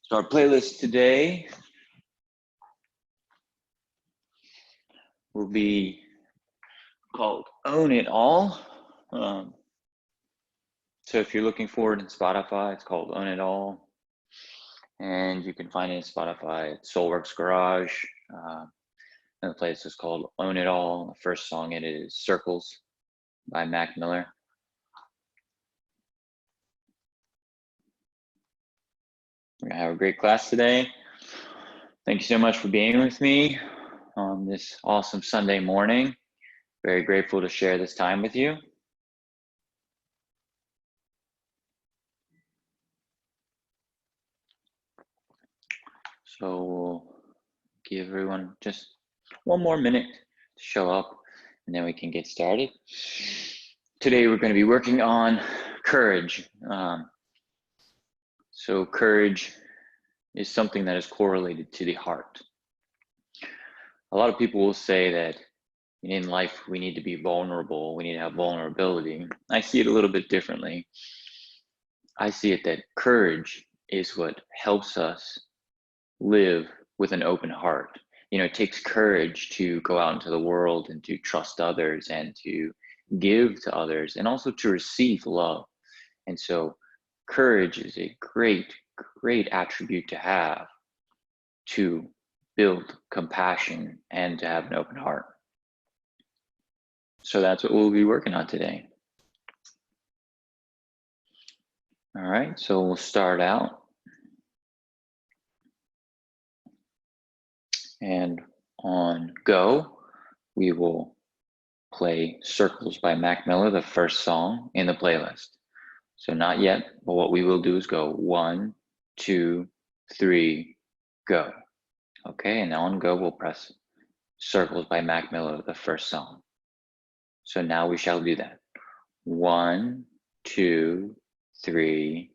So our playlist today will be called Own It All. So if you're looking for it in Spotify, it's called Own It All. And you can find it in Spotify, Soulworks Garage. And the playlist is called Own It All. The first song in it is Circles by Mac Miller. We're gonna have a great class today. Thank you so much for being with me on this awesome Sunday morning. Very grateful to share this time with you. So we'll give everyone just one more minute to show up and then we can get started. Today we're going to be working on courage. So courage is something that is correlated to the heart. A lot of people will say that in life we need to be vulnerable, we need to have vulnerability. I see it a little bit differently. I see it that courage is what helps us live with an open heart. You know, it takes courage to go out into the world and to trust others and to give to others and also to receive love. And so courage is a great attribute to have to build compassion and to have an open heart. So that's what we'll be working on today. All right, so we'll start out. And on go, we will play Circles by Mac Miller, the first song in the playlist. So not yet, but what we will do is go 1, 2, 3, go. Okay, and on go, we'll press Circles by Mac Miller, the first song. So now we shall do that. 1, 2, 3,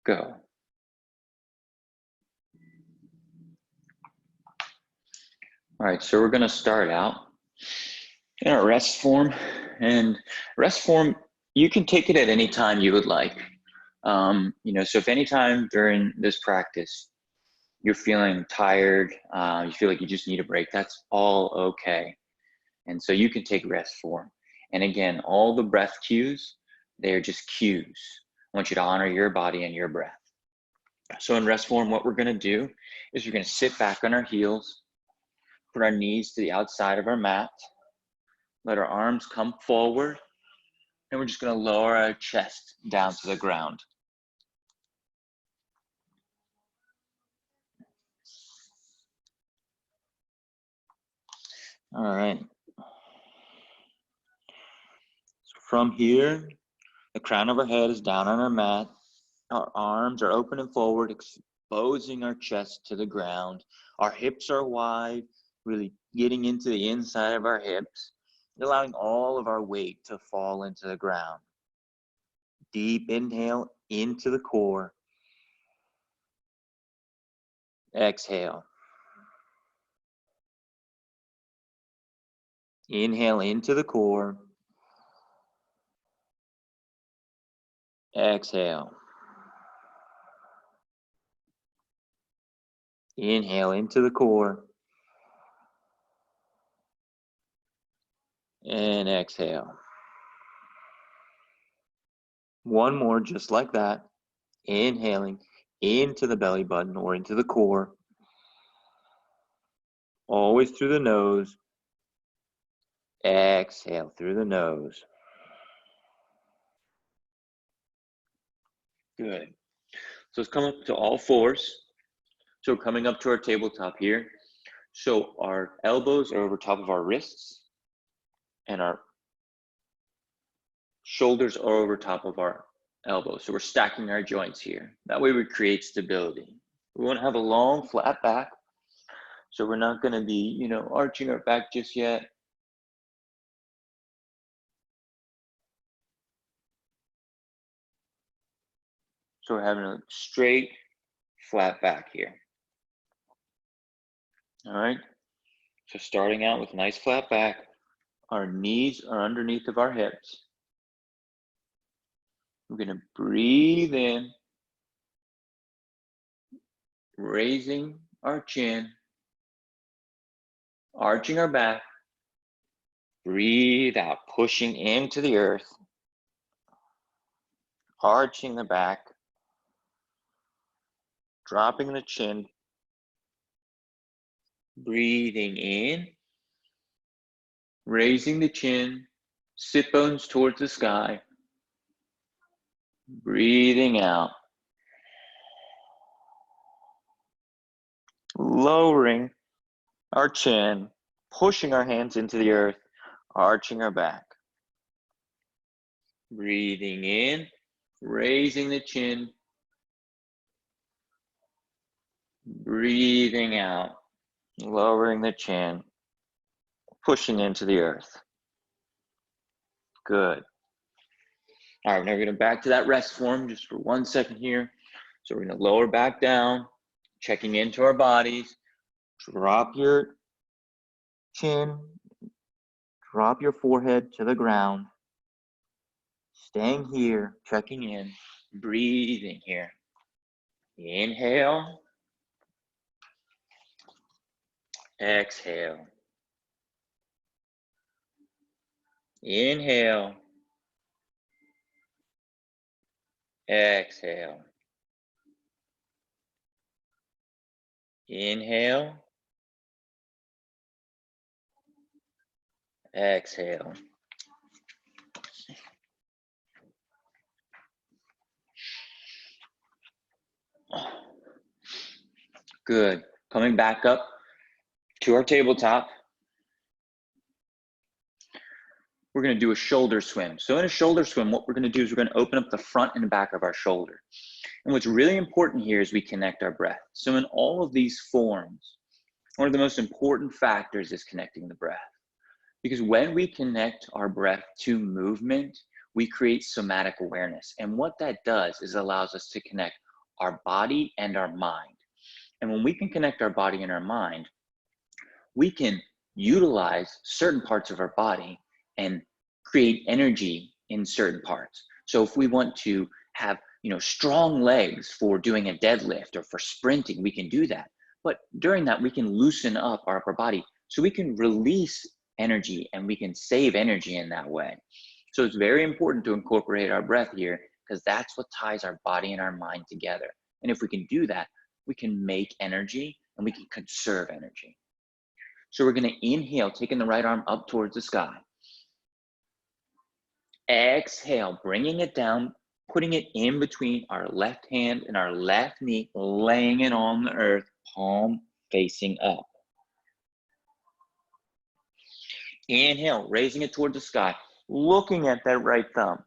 go. All right, so we're gonna start out in our rest form, and rest form, you can take it at any time you would like. You know, so if any time during this practice you're feeling tired, you feel like you just need a break, that's all okay. And so you can take rest form. And again, all the breath cues, they're just cues. I want you to honor your body and your breath. So in rest form, what we're gonna do is we're gonna sit back on our heels, put our knees to the outside of our mat, let our arms come forward, and we're just gonna lower our chest down to the ground. All right. So from here, the crown of our head is down on our mat. Our arms are open and forward, exposing our chest to the ground. Our hips are wide, really getting into the inside of our hips, allowing all of our weight to fall into the ground. Deep inhale into the core. Exhale. Inhale into the core. Exhale. Inhale into the core. And exhale. One more just like that. Inhaling into the belly button or into the core. Always through the nose. Exhale through the nose. Good. So let's come up to all fours. So coming up to our tabletop here. So our elbows are over top of our wrists and our shoulders are over top of our elbows. So we're stacking our joints here. That way we create stability. We want to have a long flat back. So we're not going to be, you know, arching our back just yet. So we're having a straight, flat back here. All right. So starting out with a nice flat back, our knees are underneath of our hips. We're going to breathe in raising our chin, arching our back. Breathe out, pushing into the earth, arching the back, dropping the chin, breathing in, raising the chin, sit bones towards the sky, breathing out, lowering our chin, pushing our hands into the earth, arching our back. Breathing in, raising the chin, breathing out, lowering the chin, pushing into the earth. Good. All right, now we're going to back to that rest form just for 1 second here. So we're going to lower back down, checking into our bodies. Drop your chin, drop your forehead to the ground. Staying here, checking in, breathing here. Inhale. Exhale. Inhale. Exhale. Inhale. Exhale. Good. Coming back up to our tabletop. We're going to do a shoulder swim. So in a shoulder swim, what we're going to do is we're going to open up the front and back of our shoulder. And what's really important here is we connect our breath. So in all of these forms, one of the most important factors is connecting the breath. Because when we connect our breath to movement, we create somatic awareness. And what that does is allows us to connect our body and our mind. And when we can connect our body and our mind, we can utilize certain parts of our body and create energy in certain parts. So if we want to have, strong legs for doing a deadlift or for sprinting, we can do that. But during that, we can loosen up our upper body so we can release energy and we can save energy in that way. So it's very important to incorporate our breath here because that's what ties our body and our mind together. And if we can do that, we can make energy and we can conserve energy. So we're going to inhale, taking the right arm up towards the sky. Exhale, bringing it down, putting it in between our left hand and our left knee, laying it on the earth, palm facing up. Inhale, raising it towards the sky, looking at that right thumb.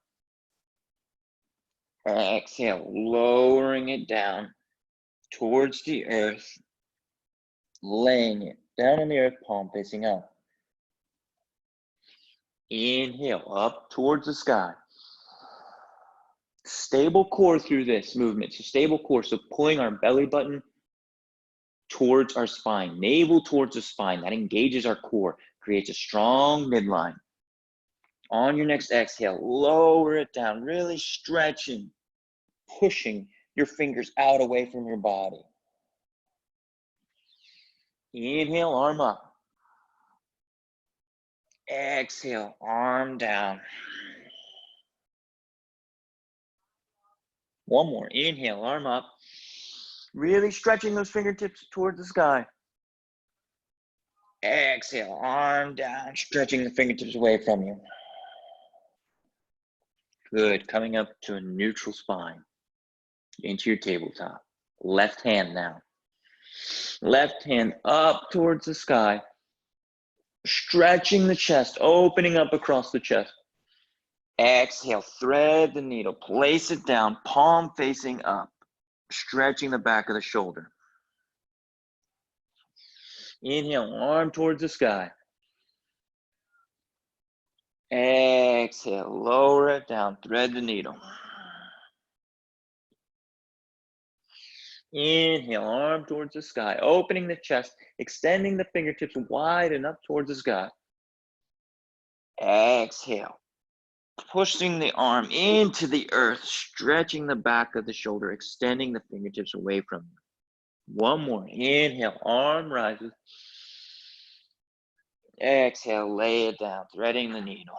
Exhale, lowering it down towards the earth, laying it down on the earth, palm facing up. Inhale, up towards the sky. Stable core through this movement. So stable core, so pulling our belly button towards our spine, navel towards the spine. That engages our core, creates a strong midline. On your next exhale, lower it down, really stretching, pushing your fingers out away from your body. Inhale, arm up. Exhale, arm down. One more. Inhale, arm up. Really stretching those fingertips towards the sky. Exhale, arm down, stretching the fingertips away from you. Good. Coming up to a neutral spine. Into your tabletop. Left hand now. Left hand up towards the sky. Stretching the chest, opening up across the chest. Exhale, thread the needle, place it down, palm facing up, stretching the back of the shoulder. Inhale, arm towards the sky. Exhale, lower it down, thread the needle. Inhale, arm towards the sky, opening the chest, extending the fingertips wide and up towards the sky. Exhale, pushing the arm into the earth, stretching the back of the shoulder, extending the fingertips away from you. One more. Inhale, arm rises. Exhale, lay it down, threading the needle.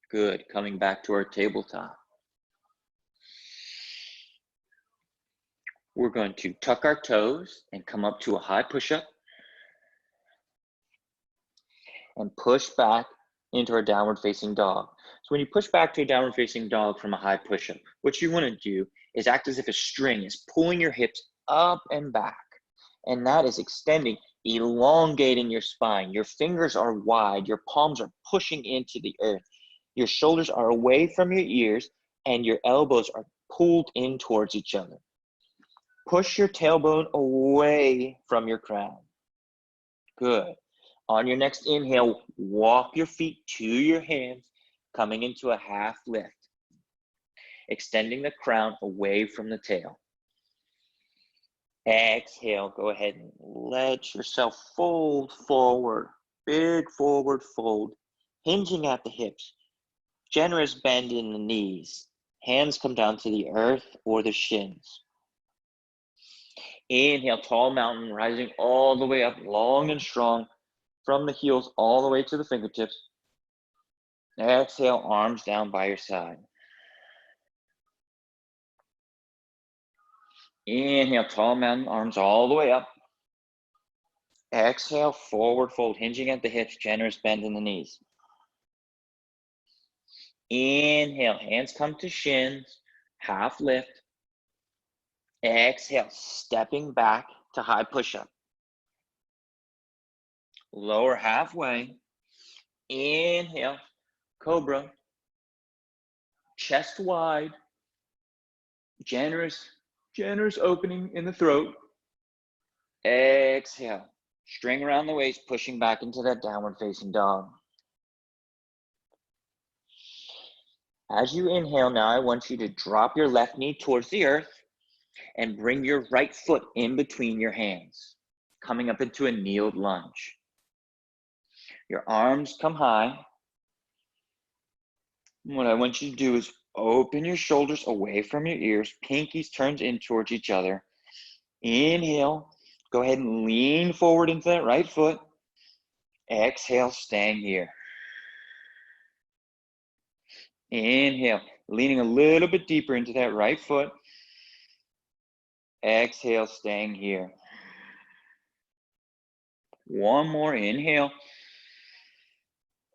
Good. Coming back to our tabletop. We're going to tuck our toes and come up to a high push-up and push back into our downward facing dog. So when you push back to a downward facing dog from a high push-up, what you want to do is act as if a string is pulling your hips up and back. And that is extending, elongating your spine. Your fingers are wide, your palms are pushing into the earth. Your shoulders are away from your ears and your elbows are pulled in towards each other. Push your tailbone away from your crown. Good. On your next inhale, walk your feet to your hands, coming into a half lift, extending the crown away from the tail. Exhale, go ahead and let yourself fold forward, big forward fold, hinging at the hips, generous bend in the knees. Hands come down to the earth or the shins. Inhale, tall mountain, rising all the way up, long and strong, from the heels all the way to the fingertips. Exhale, arms down by your side. Inhale, tall mountain, arms all the way up. Exhale, forward fold, hinging at the hips, generous bend in the knees. Inhale, hands come to shins, half lift. Exhale, stepping back to high push-up. Lower halfway. Inhale, cobra. Chest wide. Generous opening in the throat. Exhale, string around the waist, pushing back into that downward facing dog. As you inhale now, I want you to drop your left knee towards the earth and bring your right foot in between your hands, coming up into a kneeled lunge. Your arms come high. What I want you to do is open your shoulders away from your ears, pinkies turned in towards each other. Inhale, go ahead and lean forward into that right foot. Exhale, staying here. Inhale, leaning a little bit deeper into that right foot. Exhale, staying here. One more, inhale.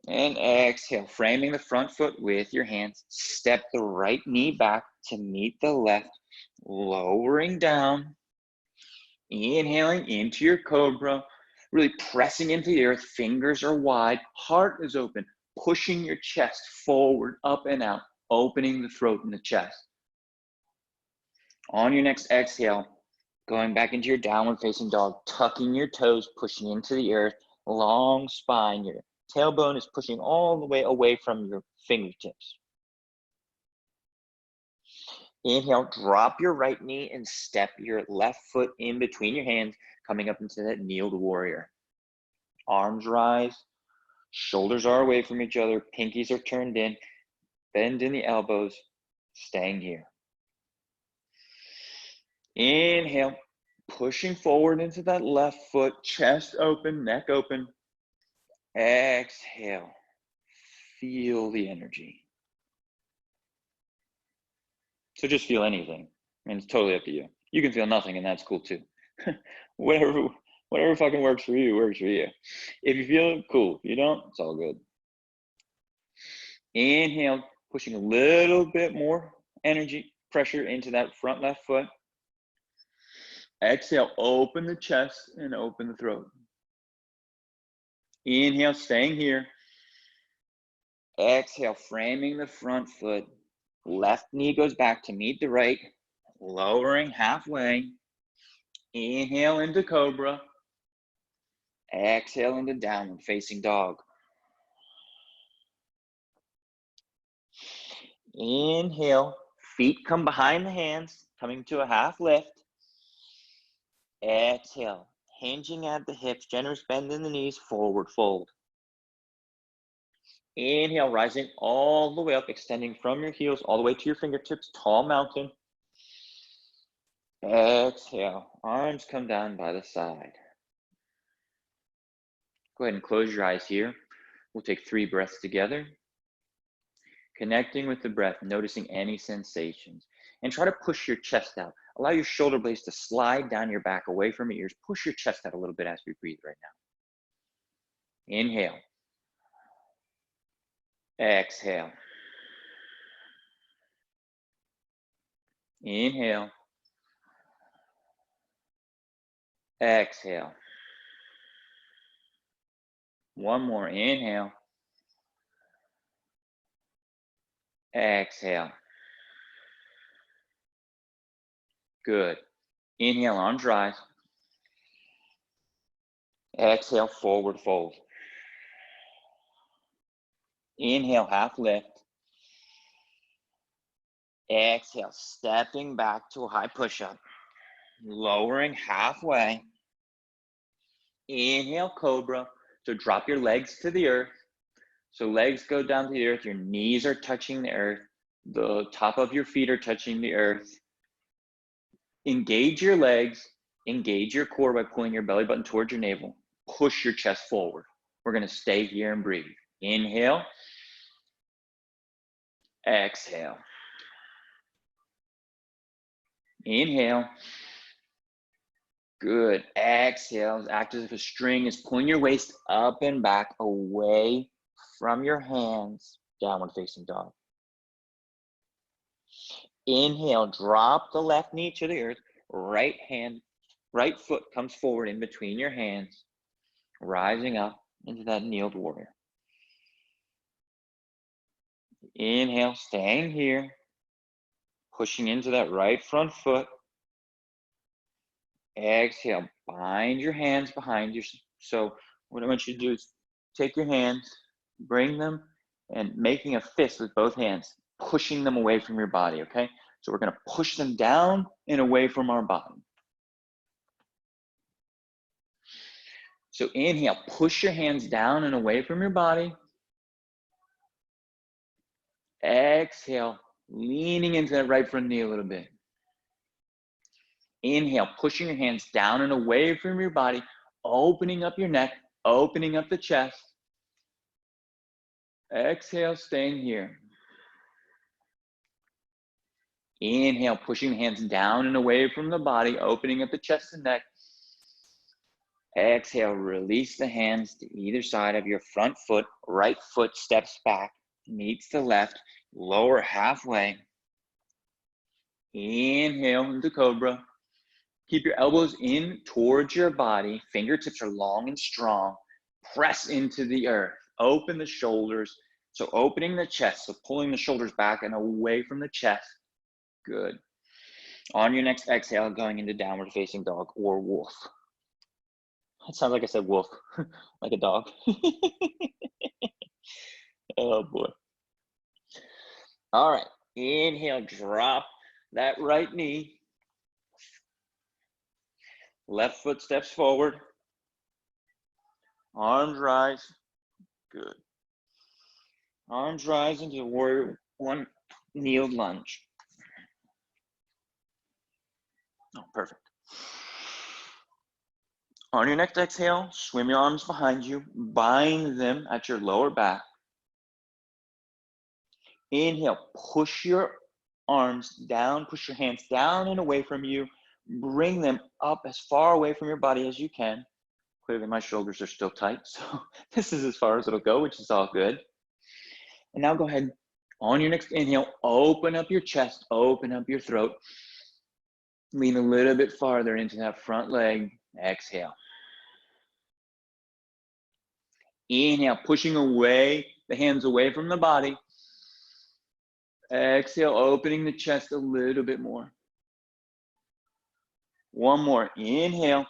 And exhale, framing the front foot with your hands. Step the right knee back to meet the left, lowering down. Inhaling into your cobra, really pressing into the earth. Fingers are wide, heart is open, pushing your chest forward, up and out, opening the throat and the chest. On your next exhale, going back into your downward facing dog, tucking your toes, pushing into the earth, long spine. Your tailbone is pushing all the way away from your fingertips. Inhale, drop your right knee and step your left foot in between your hands, coming up into that kneeled warrior. Arms rise, shoulders are away from each other, pinkies are turned in, bend in the elbows, staying here. Inhale, pushing forward into that left foot, chest open, neck open. Exhale, feel the energy. So just feel anything, and it's totally up to you. You can feel nothing, and that's cool too. Whatever fucking works for you, works for you. If you feel it, cool. If you don't, it's all good. Inhale, pushing a little bit more energy, pressure into that front left foot. Exhale, open the chest and open the throat. Inhale, staying here. Exhale, framing the front foot. Left knee goes back to meet the right, lowering halfway. Inhale into cobra. Exhale into downward facing dog. Inhale, feet come behind the hands, coming to a half lift. Exhale, hinging at the hips, generous bend in the knees, forward fold. Inhale, rising all the way up, extending from your heels all the way to your fingertips, tall mountain. Exhale, arms come down by the side. Go ahead and close your eyes here. We'll take 3 breaths together. Connecting with the breath, noticing any sensations. And try to push your chest out. Allow your shoulder blades to slide down your back away from your ears. Push your chest out a little bit as we breathe right now. Inhale. Exhale. Inhale. Exhale. One more. Inhale. Exhale. Good. Inhale, arms rise. Exhale, forward fold. Inhale, half lift. Exhale, stepping back to a high push-up. Lowering halfway. Inhale, cobra. So drop your legs to the earth. So legs go down to the earth. Your knees are touching the earth. The top of your feet are touching the earth. Engage your legs. Engage your core by pulling your belly button towards your navel. Push your chest forward. We're going to stay here and breathe. Inhale. Exhale. Inhale. Good. Exhale. Act as if a string is pulling your waist up and back away from your hands. Downward facing dog. Inhale. Drop the left knee to the earth. Right foot comes forward in between your hands. Rising up into that kneeled warrior. Inhale. Staying here. Pushing into that right front foot. Exhale, bind your hands behind you. So what I want you to do is take your hands, bring them, and making a fist with both hands, pushing them away from your body, okay? So we're gonna push them down and away from our body. So inhale, push your hands down and away from your body. Exhale, leaning into that right front knee a little bit. Inhale, pushing your hands down and away from your body, opening up your neck, opening up the chest. Exhale, staying here. Inhale, pushing the hands down and away from the body, opening up the chest and neck. Exhale, release the hands to either side of your front foot. Right foot steps back, meets the left, lower halfway. Inhale into cobra. Keep your elbows in towards your body. Fingertips are long and strong. Press into the earth. Open the shoulders. So opening the chest, so pulling the shoulders back and away from the chest. Good. On your next exhale, going into downward facing dog or wolf. It sounds like I said wolf, like a dog. Oh boy. All right, inhale, drop that right knee. Left foot steps forward. Arms rise. Good. Arms rise into warrior one, kneeled lunge. Oh, perfect. On your next exhale, swim your arms behind you, bind them at your lower back. Inhale, push your arms down, push your hands down and away from you. Bring them up as far away from your body as you can. Clearly my shoulders are still tight, so this is as far as it'll go, which is all good. And now go ahead, on your next inhale, open up your chest, open up your throat. Lean a little bit farther into that front leg. Exhale. Inhale, pushing away, the hands away from the body. Exhale, opening the chest a little bit more. One more. Inhale.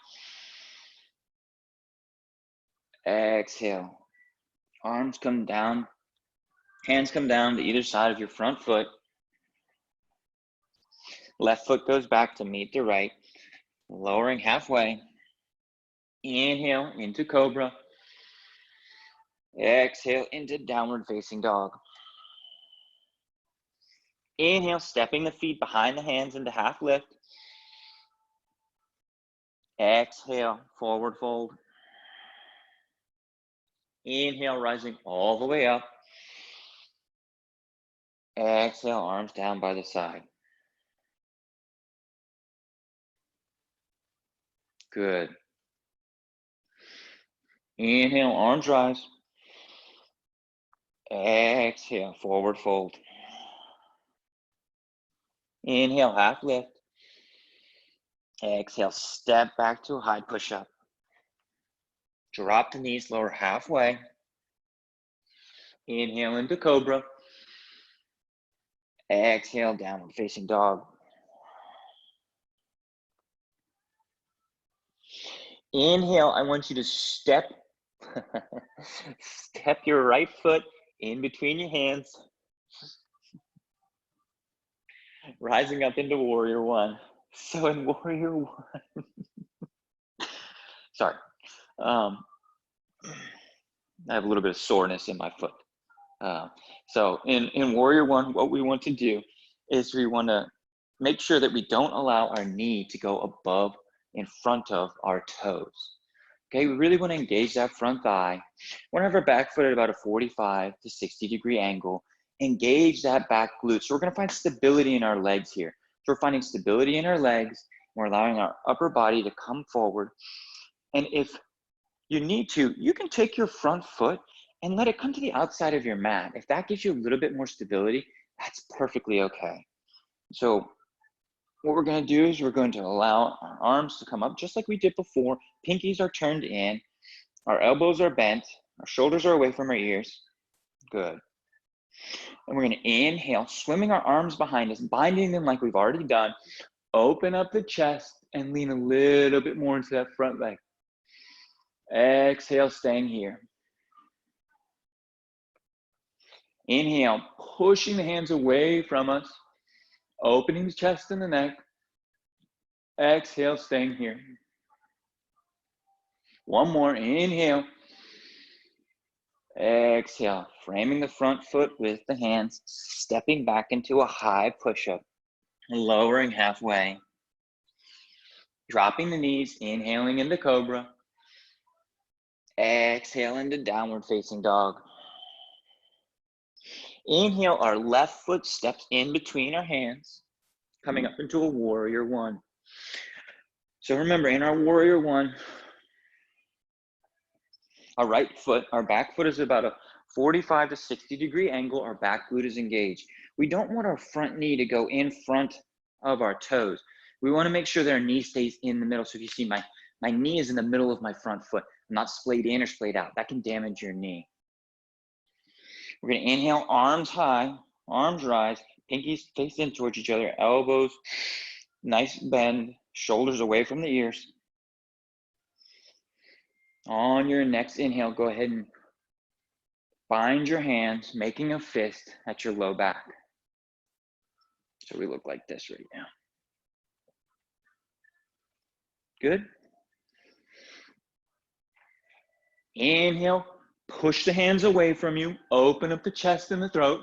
Exhale. Arms come down. Hands come down to either side of your front foot. Left foot goes back to meet the right. Lowering halfway. Inhale into cobra. Exhale into downward facing dog. Inhale, stepping the feet behind the hands into half lift. Exhale, forward fold. Inhale, rising all the way up. Exhale, arms down by the side. Good. Inhale, arms rise. Exhale, forward fold. Inhale, half lift. Exhale, step back to a high push-up. Drop the knees, lower halfway. Inhale into cobra. Exhale, downward facing dog. Inhale, I want you to step your right foot in between your hands, rising up into warrior one. So in warrior one, sorry, I have a little bit of soreness in my foot. So in warrior one, what we want to do is we want to make sure that we don't allow our knee to go above in front of our toes. Okay, we really want to engage that front thigh. We want to have our back foot at about a 45 to 60 degree angle. Engage that back glute. So we're going to find stability in our legs here. So we're finding stability in our legs. We're allowing our upper body to come forward. And if you need to, you can take your front foot and let it come to the outside of your mat. If that gives you a little bit more stability, that's perfectly okay. So what we're going to do is we're going to allow our arms to come up just like we did before. Pinkies are turned in. Our elbows are bent. Our shoulders are away from our ears. Good. And we're going to inhale, swimming our arms behind us, binding them like we've already done. Open up the chest and lean a little bit more into that front leg. Exhale, staying here. Inhale, pushing the hands away from us. Opening the chest and the neck. Exhale, staying here. One more, inhale. Exhale, framing the front foot with the hands, stepping back into a high push-up, lowering halfway. Dropping the knees, inhaling into cobra. Exhale into downward facing dog. Inhale, our left foot steps in between our hands, coming up into a warrior one. So remember, in our warrior one, our right foot, our back foot is about a 45 to 60 degree angle. Our back glute is engaged. We don't want our front knee to go in front of our toes. We want to make sure that our knee stays in the middle. So if you see my knee is in the middle of my front foot. I'm not splayed in or splayed out. That can damage your knee. We're going to inhale, arms high, arms rise, pinkies face in towards each other, elbows, nice bend, shoulders away from the ears. On your next inhale, go ahead and bind your hands, making a fist at your low back. So we look like this right now. Good. Inhale, push the hands away from you, open up the chest and the throat.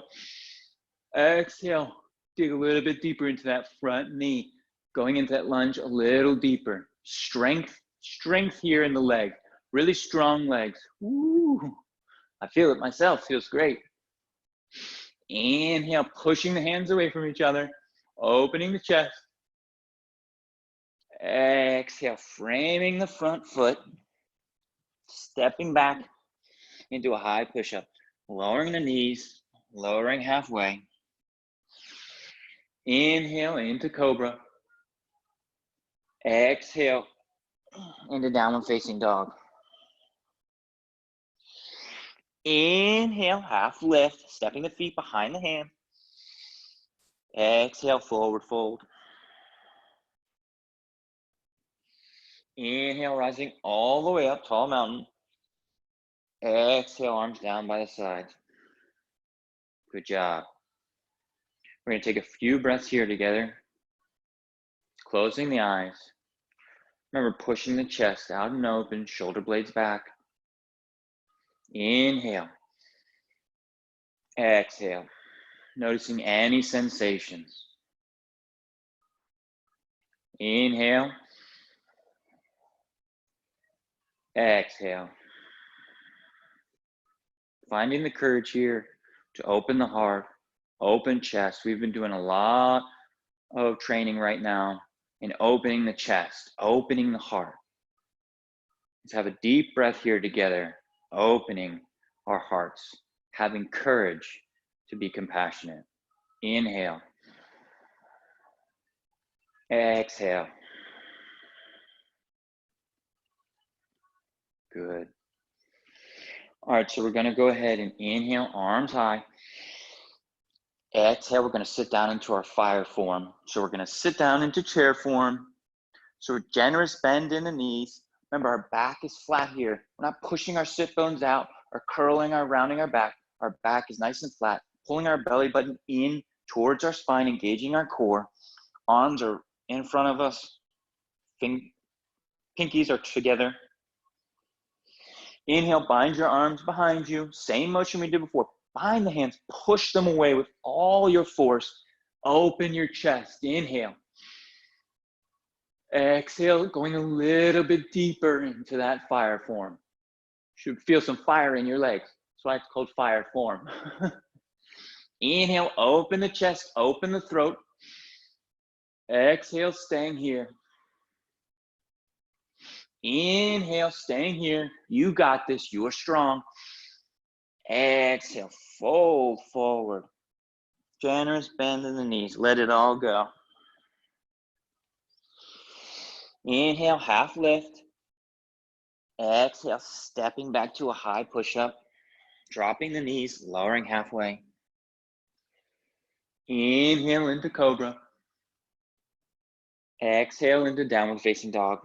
Exhale, dig a little bit deeper into that front knee, going into that lunge a little deeper. Strength here in the leg, really strong legs. Woo. I feel it myself, feels great. Inhale, pushing the hands away from each other, opening the chest. Exhale, framing the front foot, stepping back into a high push-up, lowering the knees, lowering halfway. Inhale into cobra. Exhale into downward facing dog. Inhale, half lift, stepping the feet behind the hand. Exhale, forward fold. Inhale, rising all the way up, tall mountain. Exhale, arms down by the sides. Good job. We're going to take a few breaths here together. Closing the eyes. Remember, pushing the chest out and open, shoulder blades back. Inhale. Exhale. Noticing any sensations. Inhale. Exhale. Finding the courage here to open the heart, open chest. We've been doing a lot of training right now in opening the chest, opening the heart. Let's have a deep breath here together, opening our hearts, having courage to be compassionate. Inhale. Exhale. Good. All right, so we're going to go ahead and inhale, arms high. Exhale, we're going to sit down into our fire form. So we're going to sit down into chair form. So a generous bend in the knees. Remember, our back is flat here. We're not pushing our sit bones out or curling or rounding our back. Our back is nice and flat, pulling our belly button in towards our spine, engaging our core. Arms are in front of us. Pinkies are together. Inhale, bind your arms behind you. Same motion we did before. Bind the hands, push them away with all your force. Open your chest. Inhale. Exhale, going a little bit deeper into that fire form. You should feel some fire in your legs. That's why it's called fire form. Inhale, open the chest, open the throat. Exhale, staying here. Inhale, staying here. You got this. You are strong. Exhale, fold forward. Generous bend in the knees. Let it all go. Inhale, half lift. Exhale, stepping back to a high push-up. Dropping the knees, lowering halfway. Inhale into cobra. Exhale into downward facing dog.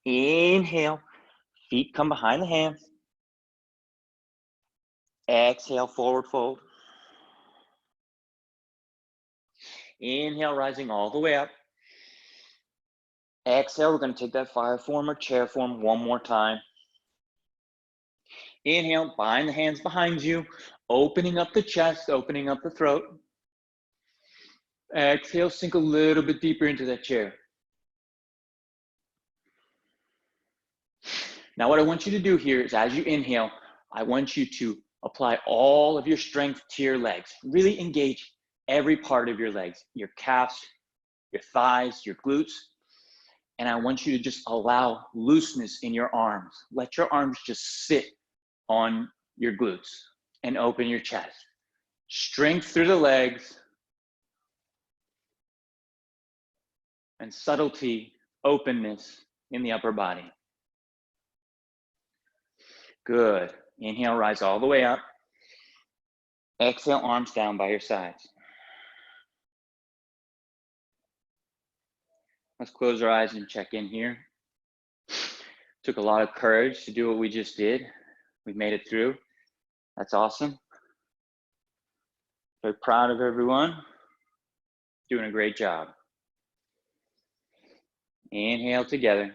Inhale, feet come behind the hands. Exhale, forward fold. Inhale, rising all the way up. Exhale, we're going to take that fire form or chair form one more time. Inhale, bind the hands behind you, opening up the chest, opening up the throat. Exhale, sink a little bit deeper into that chair. Now what I want you to do here is as you inhale, I want you to apply all of your strength to your legs. Really engage every part of your legs, your calves, your thighs, your glutes. And I want you to just allow looseness in your arms. Let your arms just sit on your glutes and open your chest. Strength through the legs and subtlety, openness in the upper body. Good. Inhale, rise all the way up. Exhale, arms down by your sides. Let's close our eyes and check in here. Took a lot of courage to do what we just did. We made it through. That's awesome. Very proud of everyone. Doing a great job. Inhale together.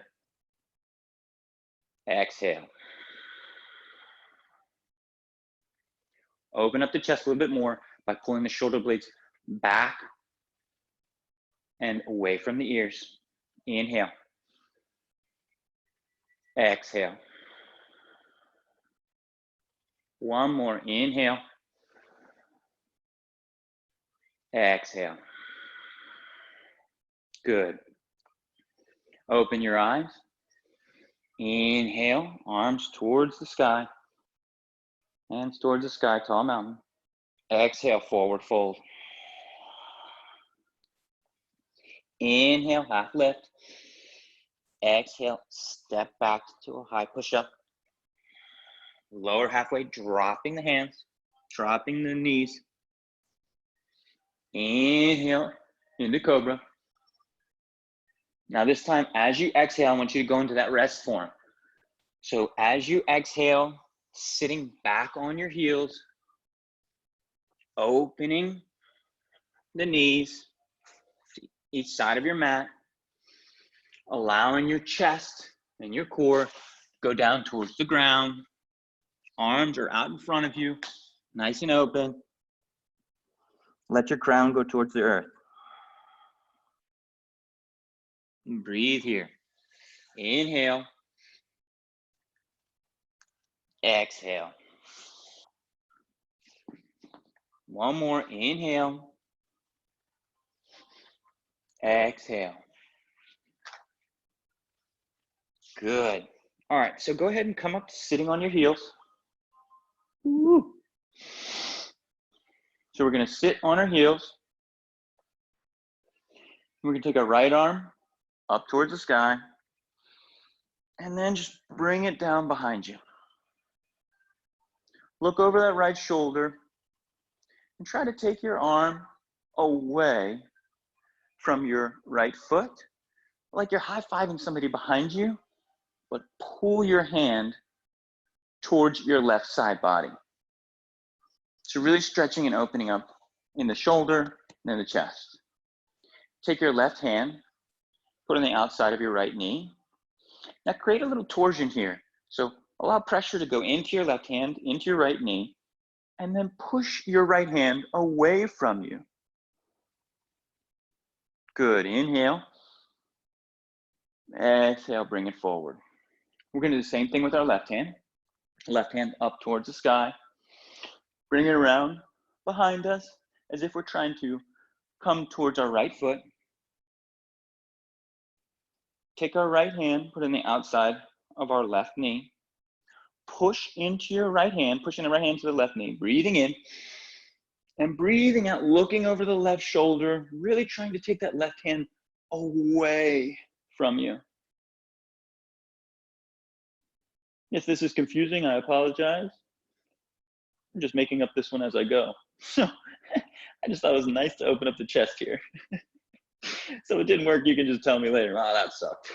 Exhale. Open up the chest a little bit more by pulling the shoulder blades back and away from the ears. Inhale. Exhale. One more. Inhale. Exhale. Good. Open your eyes. Inhale, arms towards the sky. Hands towards the sky, tall mountain. Exhale, forward fold. Inhale, half lift. Exhale, step back to a high push-up. Lower halfway, dropping the hands, dropping the knees. Inhale into cobra. Now this time, as you exhale, I want you to go into that rest form. So as you exhale, sitting back on your heels, opening the knees to each side of your mat, allowing your chest and your core go down towards the ground. Arms are out in front of you, nice and open. Let your crown go towards the earth. Breathe here. Inhale. Exhale. One more. Inhale. Exhale. Good. All right, so go ahead and come up to sitting on your heels. Woo. So we're going to sit on our heels. We're going to take our right arm up towards the sky, and then just bring it down behind you. Look over that right shoulder and try to take your arm away from your right foot, like you're high-fiving somebody behind you, but pull your hand towards your left side body. So really stretching and opening up in the shoulder and in the chest. Take your left hand, put it on the outside of your right knee. Now create a little torsion here. So allow pressure to go into your left hand, into your right knee, and then push your right hand away from you. Good, inhale. Exhale, bring it forward. We're gonna do the same thing with our left hand. Left hand up towards the sky. Bring it around behind us as if we're trying to come towards our right foot. Take our right hand, put it on the outside of our left knee. Push into your right hand, pushing the right hand to the left knee, breathing in and breathing out, looking over the left shoulder, really trying to take that left hand away from you. If this is confusing, I apologize. I'm just making up this one as I go. So I just thought it was nice to open up the chest here. So if it didn't work, you can just tell me later, oh, that sucked.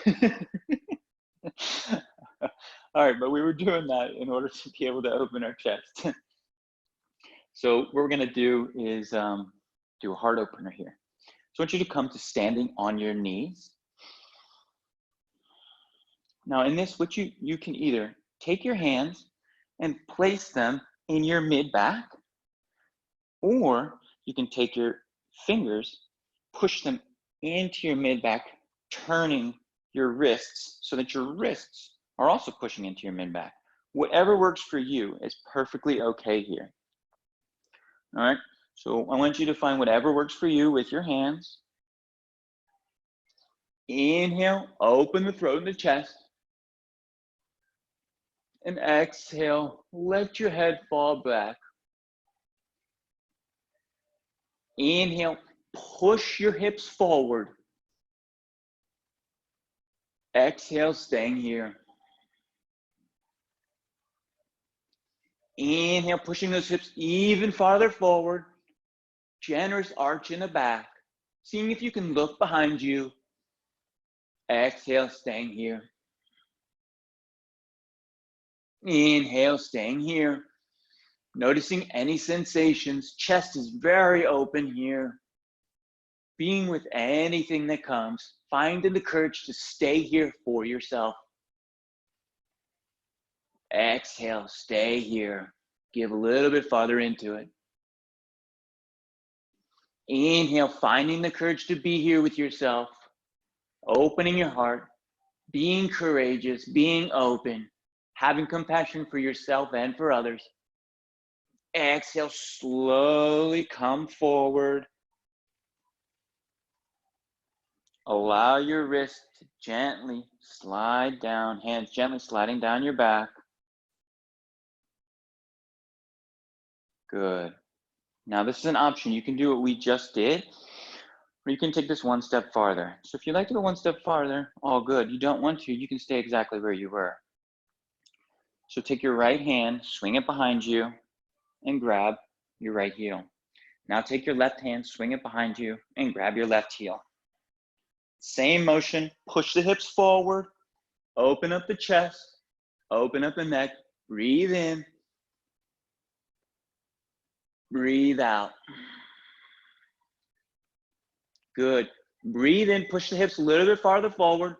All right, but we were doing that in order to be able to open our chest. So what we're gonna do is do a heart opener here. So I want you to come to standing on your knees. Now in this, what you can either take your hands and place them in your mid-back, or you can take your fingers, push them into your mid-back, turning your wrists so that your wrists are also pushing into your mid-back. Whatever works for you is perfectly okay here. All right, so I want you to find whatever works for you with your hands. Inhale, open the throat and the chest. And exhale, let your head fall back. Inhale, push your hips forward. Exhale, staying here. Inhale, pushing those hips even farther forward. Generous arch in the back. Seeing if you can look behind you. Exhale, staying here. Inhale, staying here. Noticing any sensations. Chest is very open here. Being with anything that comes. Finding the courage to stay here for yourself. Exhale, stay here. Give a little bit farther into it. Inhale, finding the courage to be here with yourself. Opening your heart. Being courageous, being open. Having compassion for yourself and for others. Exhale, slowly come forward. Allow your wrist to gently slide down, hands gently sliding down your back. Good. Now this is an option. You can do what we just did, or you can take this one step farther. So if you'd like to go one step farther, all good. You don't want to, you can stay exactly where you were. So take your right hand, swing it behind you, and grab your right heel. Now take your left hand, swing it behind you, and grab your left heel. Same motion, push the hips forward, open up the chest, open up the neck, breathe in, breathe out. Good. Breathe in, push the hips a little bit farther forward,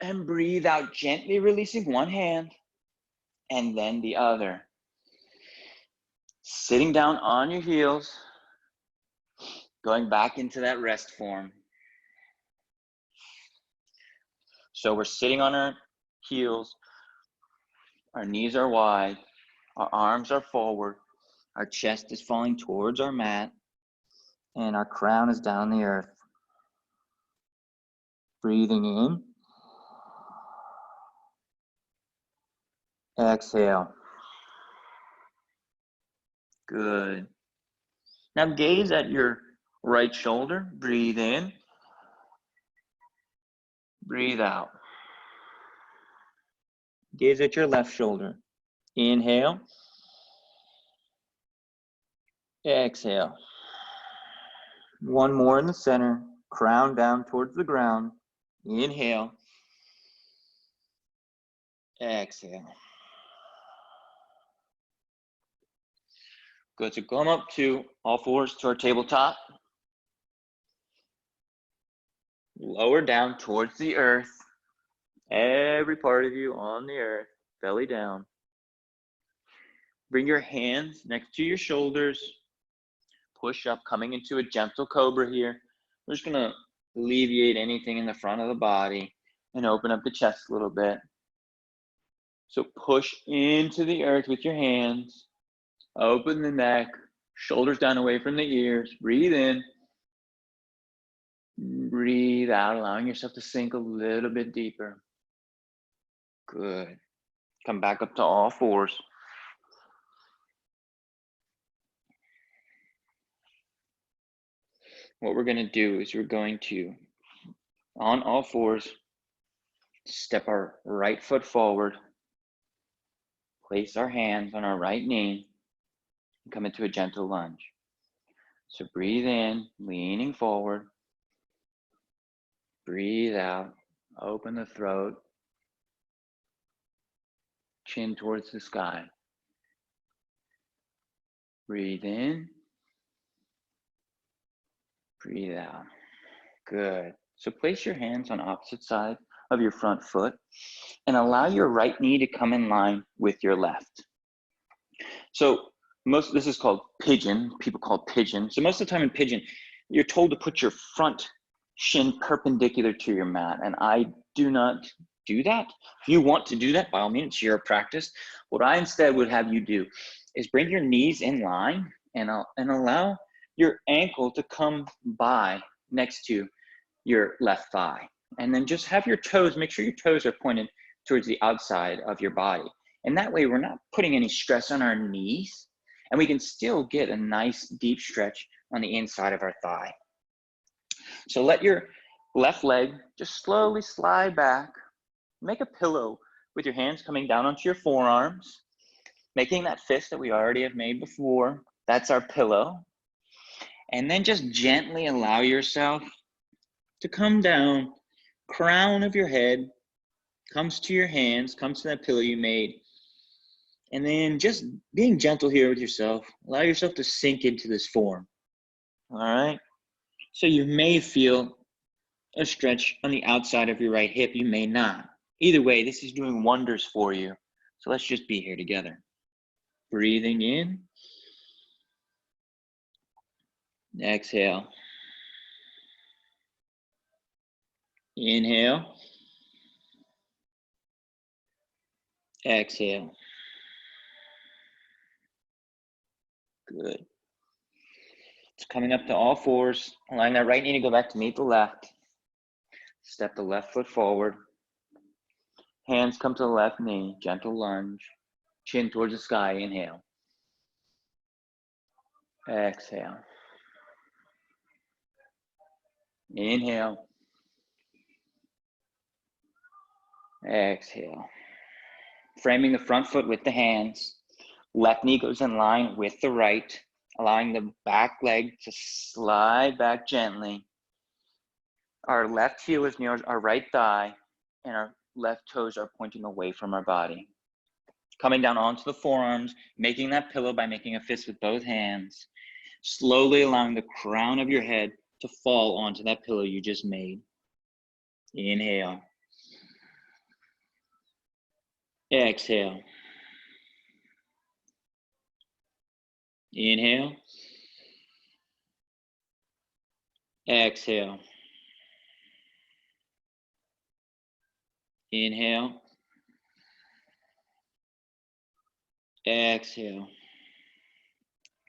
and breathe out, gently releasing one hand, and then the other. Sitting down on your heels, going back into that rest form. So we're sitting on our heels, our knees are wide, our arms are forward, our chest is falling towards our mat, and our crown is down the earth. Breathing in. Exhale. Good. Now gaze at your right shoulder. Breathe in. Breathe out. Gaze at your left shoulder. Inhale. Exhale. One more in the center. Crown down towards the ground. Inhale. Exhale. Good. So come up to all fours to our tabletop. Lower down towards the earth. Every part of you on the earth. Belly down. Bring your hands next to your shoulders. Push up, coming into a gentle cobra here. We're just gonna alleviate anything in the front of the body and open up the chest a little bit. So push into the earth with your hands. Open the neck, shoulders down away from the ears. Breathe in. Breathe out, allowing yourself to sink a little bit deeper. Good. Come back up to all fours. What we're gonna do is we're going to, on all fours, step our right foot forward, place our hands on our right knee, and come into a gentle lunge. So breathe in, leaning forward. Breathe out, open the throat, chin towards the sky. Breathe in, breathe out. Good. So place your hands on opposite side of your front foot and allow your right knee to come in line with your left. So this is called pigeon. People call it pigeon. So most of the time in pigeon, you're told to put your front shin perpendicular to your mat. And I do not do that. If you want to do that, by all means, it's your practice. What I instead would have you do is bring your knees in line and allow your ankle to come by next to your left thigh. And then just have your toes, make sure your toes are pointed towards the outside of your body. And that way we're not putting any stress on our knees, and we can still get a nice deep stretch on the inside of our thigh. So let your left leg just slowly slide back. Make a pillow with your hands coming down onto your forearms, making that fist that we already have made before. That's our pillow. And then just gently allow yourself to come down. Crown of your head comes to your hands, comes to that pillow you made. And then just being gentle here with yourself, allow yourself to sink into this form. All right. So you may feel a stretch on the outside of your right hip. You may not. Either way, this is doing wonders for you. So let's just be here together. Breathing in. Exhale. Inhale. Exhale. Good. It's coming up to all fours, allowing that right knee to go back to meet the left. Step the left foot forward. Hands come to the left knee, gentle lunge. Chin towards the sky, inhale. Exhale. Inhale. Exhale. Framing the front foot with the hands. Left knee goes in line with the right, allowing the back leg to slide back gently. Our left heel is near our right thigh, and our left toes are pointing away from our body. Coming down onto the forearms, making that pillow by making a fist with both hands. Slowly allowing the crown of your head to fall onto that pillow you just made. Inhale. Exhale. Inhale. Exhale. Inhale. Exhale.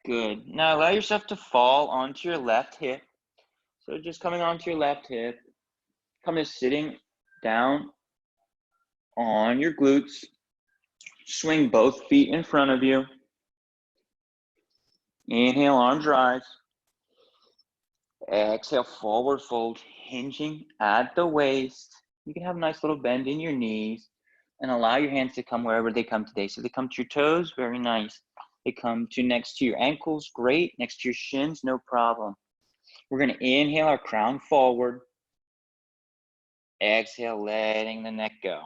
Good. Now allow yourself to fall onto your left hip. So just coming onto your left hip, come to sitting down on your glutes. Swing both feet in front of you. Inhale, arms rise. Exhale, forward fold, hinging at the waist. You can have a nice little bend in your knees and allow your hands to come wherever they come today. So they come to your toes, very nice. They come to next to your ankles, great. Next to your shins, no problem. We're gonna inhale our crown forward. Exhale, letting the neck go.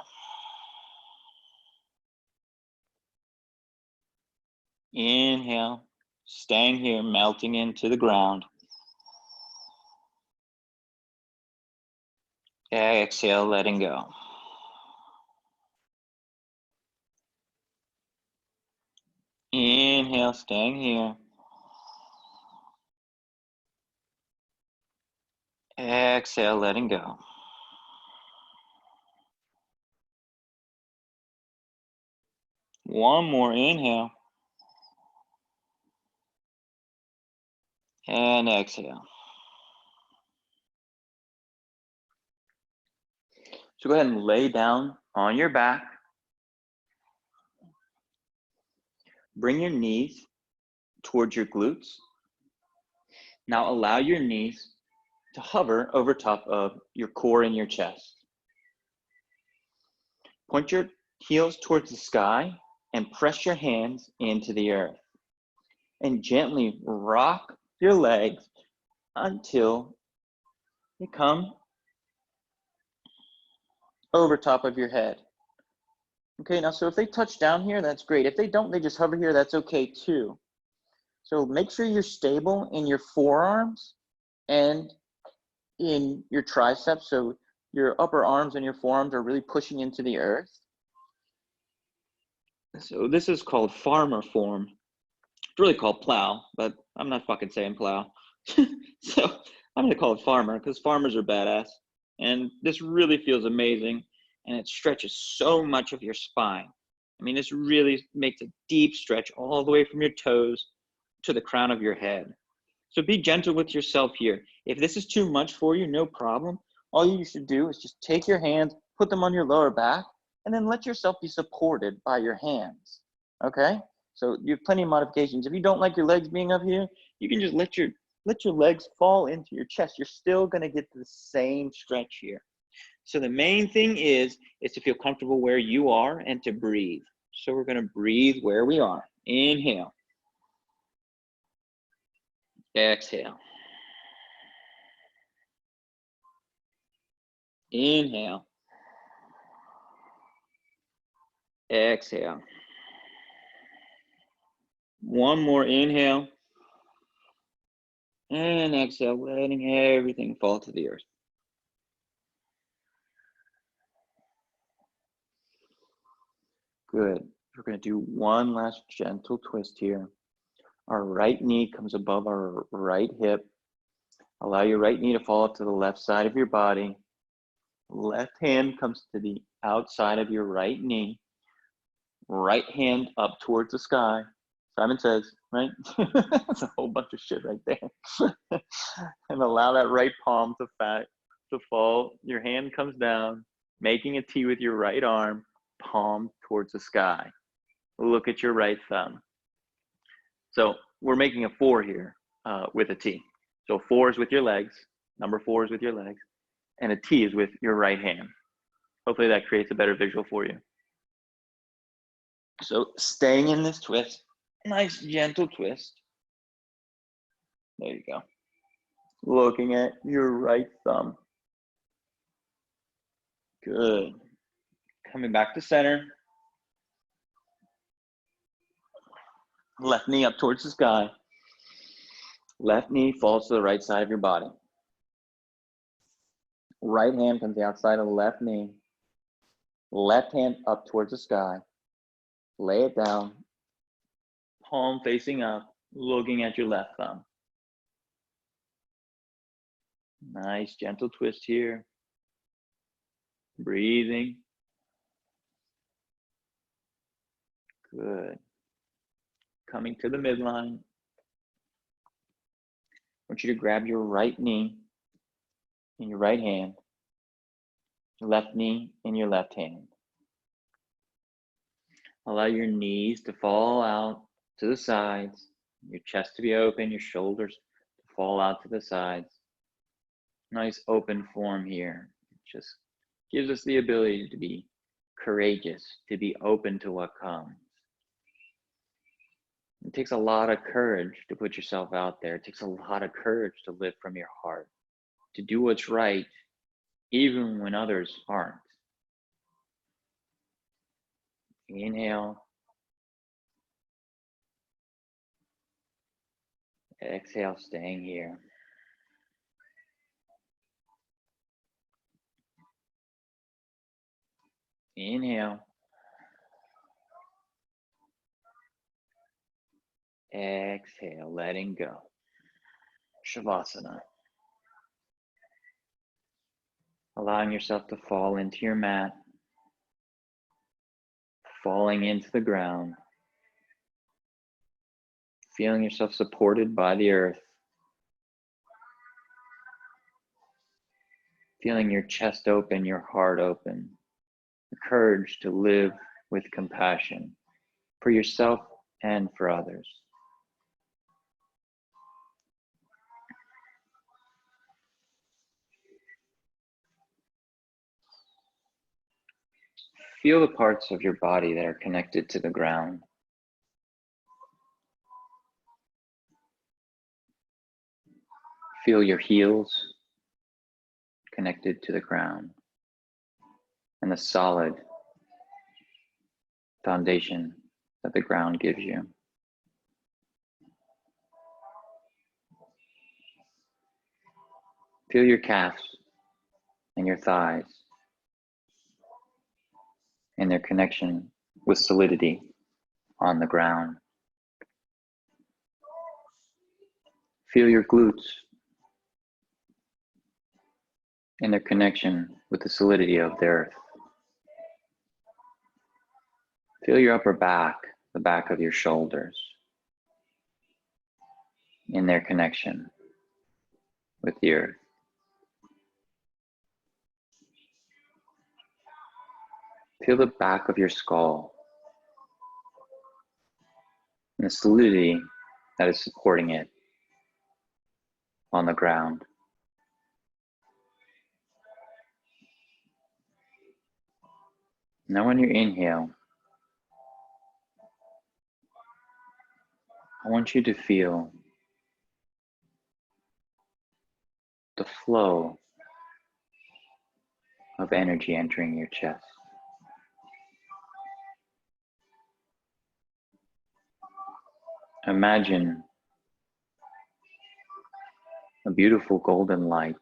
Inhale, staying here, melting into the ground. Exhale, letting go. Inhale, staying here. Exhale, letting go. One more inhale. And exhale. So go ahead and lay down on your back. Bring your knees towards your glutes. Now allow your knees to hover over top of your core and your chest. Point your heels towards the sky and press your hands into the earth. And gently rock your legs until they come over top of your head. Okay, now so if they touch down here, that's great. If they don't, they just hover here, that's okay too. So make sure you're stable in your forearms and in your triceps. So your upper arms and your forearms are really pushing into the earth. So this is called farmer form. It's really called plow, but I'm not fucking saying plow. So I'm gonna call it farmer because farmers are badass. And this really feels amazing. And it stretches so much of your spine. I mean, this really makes a deep stretch all the way from your toes to the crown of your head. So be gentle with yourself here. If this is too much for you, no problem. All you should do is just take your hands, put them on your lower back, and then let yourself be supported by your hands, okay? So you have plenty of modifications. If you don't like your legs being up here, you can just let your legs fall into your chest. You're still gonna get the same stretch here. So the main thing is to feel comfortable where you are and to breathe. So we're gonna breathe where we are. Inhale. Exhale. Inhale. Exhale. One more inhale. And exhale, letting everything fall to the earth. Good. We're going to do one last gentle twist here. Our right knee comes above our right hip. Allow your right knee to fall up to the left side of your body. Left hand comes to the outside of your right knee. Right hand up towards the sky. Simon Says, right? That's a whole bunch of shit right there. And allow that right palm to fall. Your hand comes down, making a T with your right arm, palm towards the sky. Look at your right thumb. So we're making a 4 here with a T. So 4 is with your legs, number 4 is with your legs, and a T is with your right hand. Hopefully that creates a better visual for you. So staying in this twist, nice gentle twist. There you go. Looking at your right thumb. Good. Coming back to center. Left knee up towards the sky. Left knee falls to the right side of your body. Right hand comes the outside of the left knee. Left hand up towards the sky. Lay it down. Palm facing up, looking at your left thumb. Nice gentle twist here. Breathing. Good. Coming to the midline. I want you to grab your right knee in your right hand, your left knee in your left hand. Allow your knees to fall out to the sides, your chest to be open, your shoulders to fall out to the sides. Nice open form here. It just gives us the ability to be courageous, to be open to what comes. It takes a lot of courage to put yourself out there. It takes a lot of courage to live from your heart, to do what's right, even when others aren't. Inhale. Exhale, staying here. Inhale. Exhale, letting go. Shavasana. Allowing yourself to fall into your mat, falling into the ground, feeling yourself supported by the earth, feeling your chest open, your heart open, the courage to live with compassion for yourself and for others. Feel the parts of your body that are connected to the ground. Feel your heels connected to the ground and the solid foundation that the ground gives you. Feel your calves and your thighs and their connection with solidity on the ground. Feel your glutes and their connection with the solidity of the earth. Feel your upper back, the back of your shoulders, in their connection with the earth. Feel the back of your skull and the solidity that is supporting it on the ground. Now on your inhale, I want you to feel the flow of energy entering your chest. Imagine a beautiful golden light,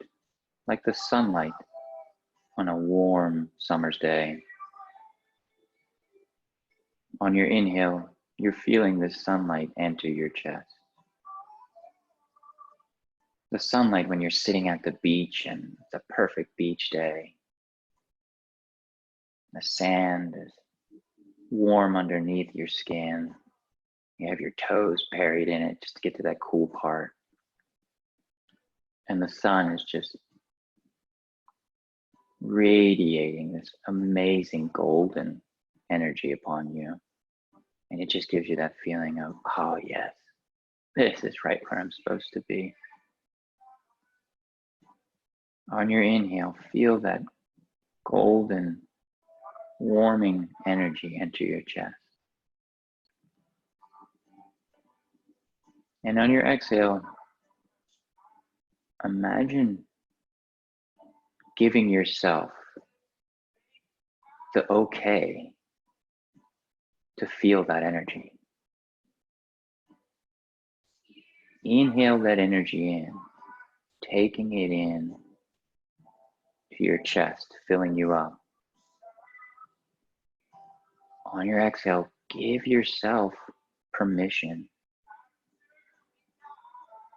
like the sunlight on a warm summer's day. On your inhale, you're feeling this sunlight enter your chest. The sunlight when you're sitting at the beach and it's a perfect beach day. The sand is warm underneath your skin. You have your toes buried in it just to get to that cool part. And the sun is just radiating this amazing golden energy upon you. And it just gives you that feeling of, oh yes, this is right where I'm supposed to be. On your inhale, feel that golden, warming energy enter your chest. And on your exhale, imagine giving yourself the okay to feel that energy. Inhale that energy in, taking it in to your chest, filling you up. On your exhale, give yourself permission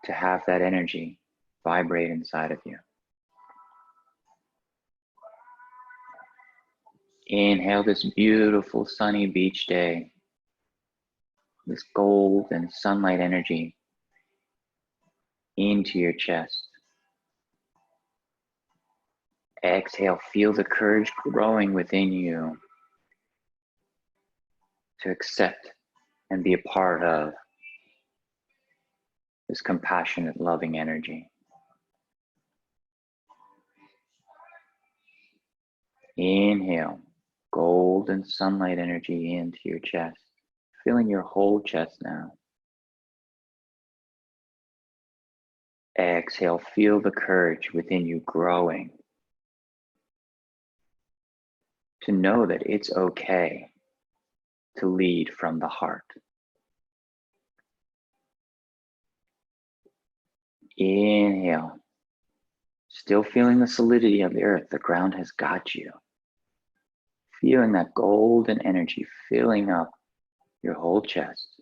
to have that energy vibrate inside of you. Inhale this beautiful sunny beach day, this gold and sunlight energy into your chest. Exhale, feel the courage growing within you to accept and be a part of this compassionate, loving energy. Inhale, golden sunlight energy into your chest, filling your whole chest now. Exhale, feel the courage within you growing to know that it's okay to lead from the heart. Inhale, still feeling the solidity of the earth. The ground has got you. Feeling that golden energy filling up your whole chest.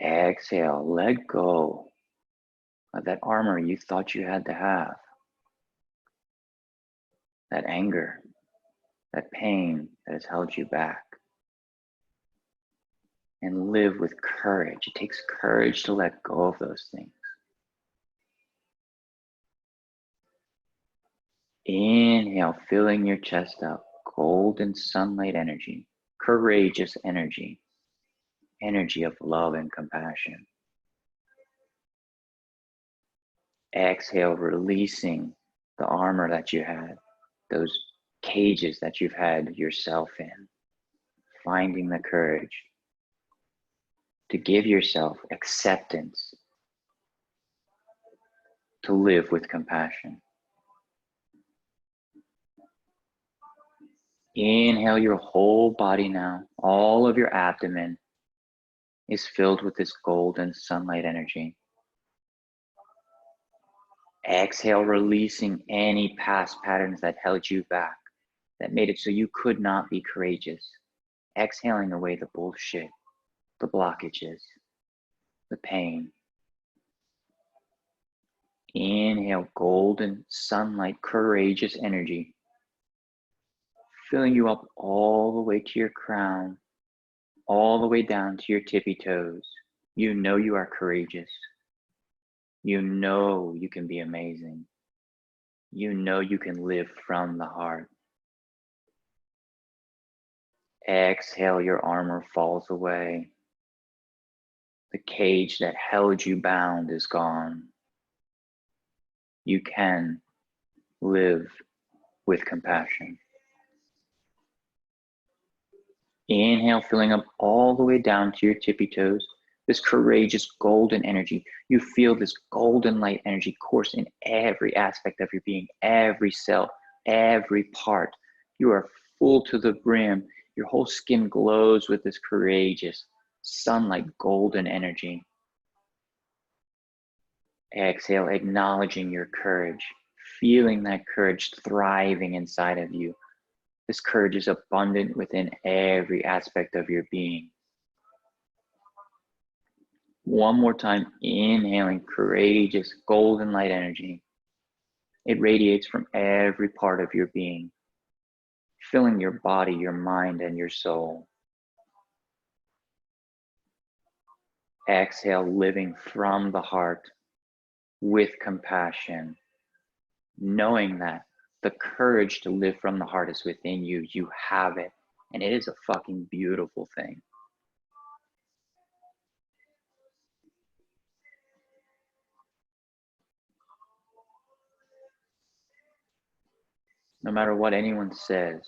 Exhale, let go of that armor you thought you had to have. That anger, that pain that has held you back. And live with courage. It takes courage to let go of those things. Inhale, filling your chest up. Golden sunlight energy, courageous energy, energy of love and compassion. Exhale, releasing the armor that you had, those cages that you've had yourself in. Finding the courage to give yourself acceptance, to live with compassion. Inhale your whole body now. All of your abdomen is filled with this golden sunlight energy. Exhale, releasing any past patterns that held you back, that made it so you could not be courageous. Exhaling away the bullshit, the blockages, the pain. Inhale, golden sunlight, courageous energy, filling you up all the way to your crown, all the way down to your tippy toes. You know you are courageous. You know you can be amazing. You know you can live from the heart. Exhale, your armor falls away. The cage that held you bound is gone. You can live with compassion. Inhale, filling up all the way down to your tippy toes. This courageous golden energy. You feel this golden light energy course in every aspect of your being, every cell, every part. You are full to the brim. Your whole skin glows with this courageous sunlight golden energy. Exhale, acknowledging your courage, feeling that courage thriving inside of you. This courage is abundant within every aspect of your being. One more time, inhaling courageous golden light energy. It radiates from every part of your being, filling your body, your mind, and your soul. Exhale, living from the heart with compassion, knowing that the courage to live from the heart is within you. You have it, and it is a fucking beautiful thing. No matter what anyone says,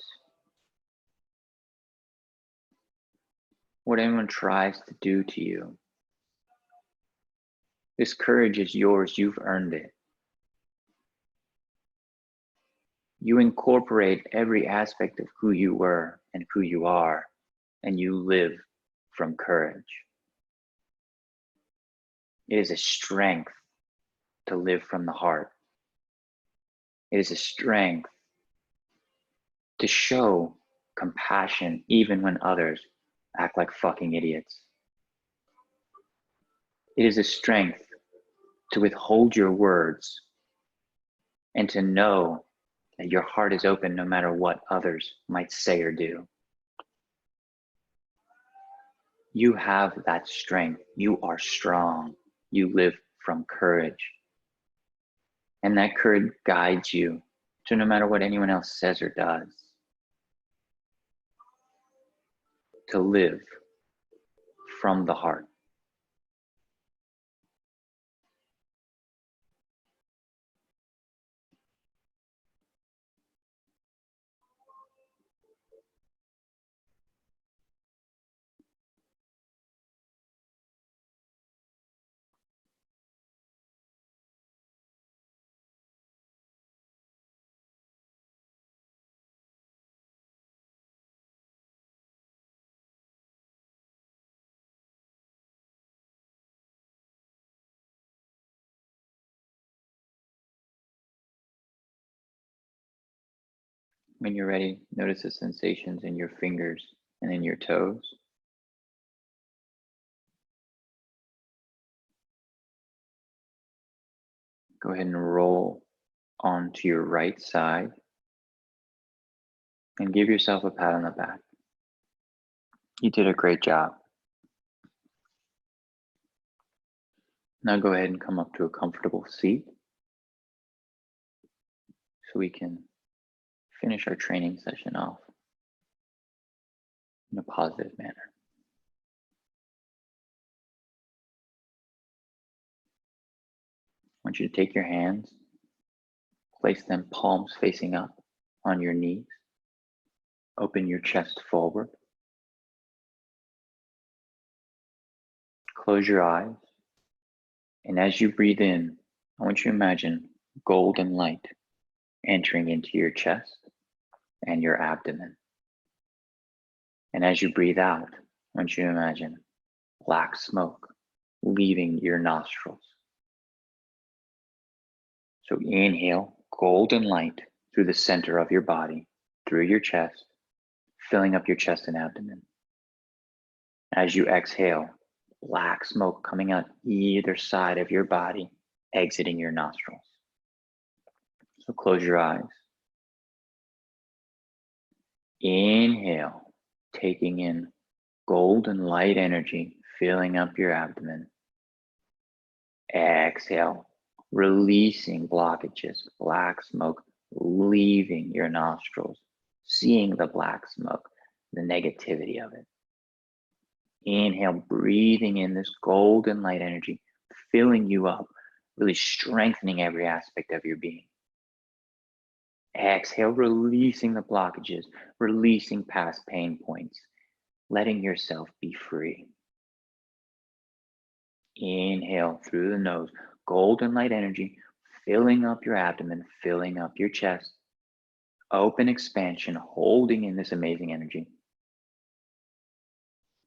what anyone tries to do to you, this courage is yours. You've earned it. You incorporate every aspect of who you were and who you are, and you live from courage. It is a strength to live from the heart. It is a strength to show compassion even when others act like fucking idiots. It is a strength to withhold your words and to know that your heart is open no matter what others might say or do. You have that strength. You are strong. You live from courage. And that courage guides you to no matter what anyone else says or does, to live from the heart. When you're ready, notice the sensations in your fingers and in your toes. Go ahead and roll onto your right side and give yourself a pat on the back. You did a great job. Now go ahead and come up to a comfortable seat so we can finish our training session off in a positive manner. I want you to take your hands, place them palms facing up on your knees. Open your chest forward. Close your eyes. And as you breathe in, I want you to imagine golden light entering into your chest and your abdomen. And as you breathe out, I want you to imagine black smoke leaving your nostrils. So inhale golden light through the center of your body, through your chest, filling up your chest and abdomen. As you exhale, black smoke coming out either side of your body, exiting your nostrils. So close your eyes. Inhale, taking in golden light energy, filling up your abdomen. Exhale, releasing blockages, black smoke leaving your nostrils, seeing the black smoke, the negativity of it. Inhale, breathing in this golden light energy, filling you up, really strengthening every aspect of your being. Exhale, releasing the blockages, releasing past pain points, letting yourself be free. Inhale through the nose, golden light energy, filling up your abdomen, filling up your chest. Open expansion, holding in this amazing energy.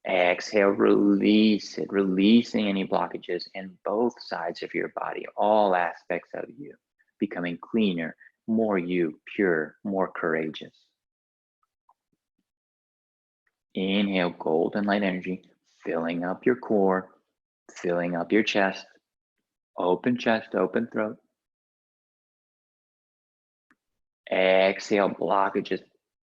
Exhale, release it, releasing any blockages in both sides of your body, all aspects of you, becoming cleaner, more you, pure, more courageous. Inhale, golden light energy, filling up your core, filling up your chest, open throat. Exhale, blockages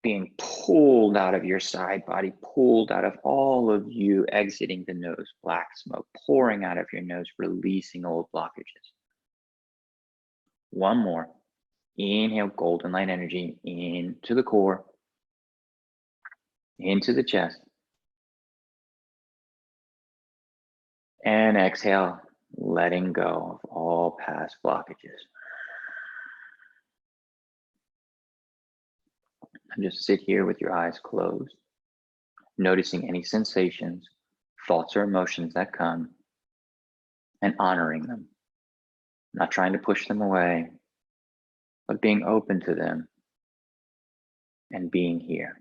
being pulled out of your side body, pulled out of all of you, exiting the nose, black smoke pouring out of your nose, releasing old blockages. One more. Inhale, golden light energy into the core, into the chest. And exhale, letting go of all past blockages. And just sit here with your eyes closed, noticing any sensations, thoughts, or emotions that come, and honoring them. Not trying to push them away, but being open to them and being here.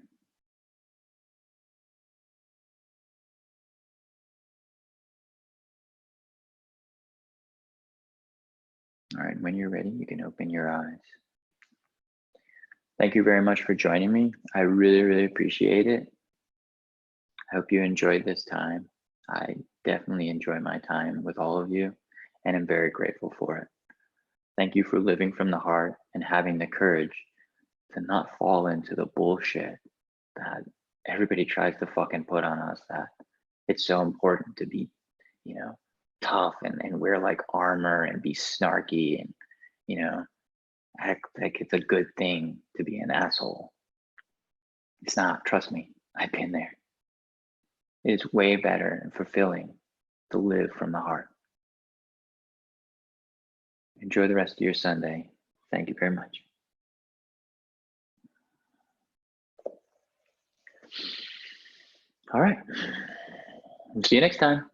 All right, when you're ready, you can open your eyes. Thank you very much for joining me. I really, really appreciate it. I hope you enjoyed this time. I definitely enjoy my time with all of you, and I'm very grateful for it. Thank you for living from the heart and having the courage to not fall into the bullshit that everybody tries to fucking put on us, that it's so important to be, you know, tough and wear like armor and be snarky and, you know, act like it's a good thing to be an asshole. It's not, trust me, I've been there. It's way better and fulfilling to live from the heart. Enjoy the rest of your Sunday. Thank you very much. All right. See you next time.